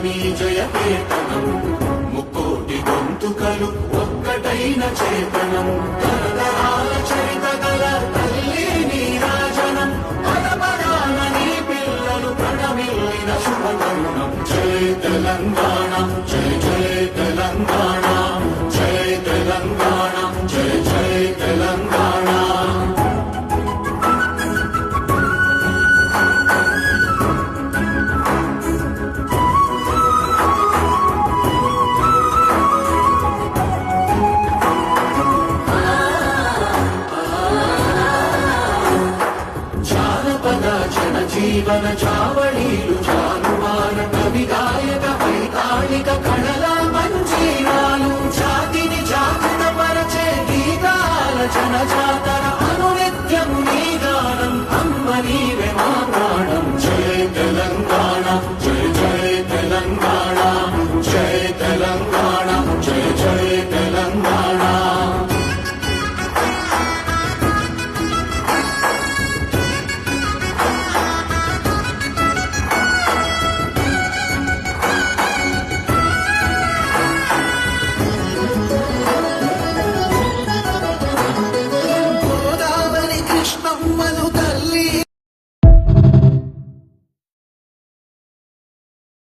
నీ జయ కీర్తనం ముక్కోటి గొంతుకలు ఒక్కటైన చేతనం తరతరాల చరిత గల తల్లి నీరాజనం పదపదాన నీ పిల్లలు ప్రణమిల్లిన శుభతరుణం జయ తెలంగాణ జయ జయ తెలంగాణ జయ తెలంగాణ జయ జయ తెలంగాణ జీవన చావళీలు చాలువాన కవి గాయక వైతాళిక కళల మంజీరాలు జాతిని జాగృత పరచే గీతాల జనజాతర అనునిత్యము నీ గానం అమ్మ నీవే మా ప్రాణం జయ తెలంగాణ జయ జయ తెలంగాణ జయ తెలంగాణ జయ జయ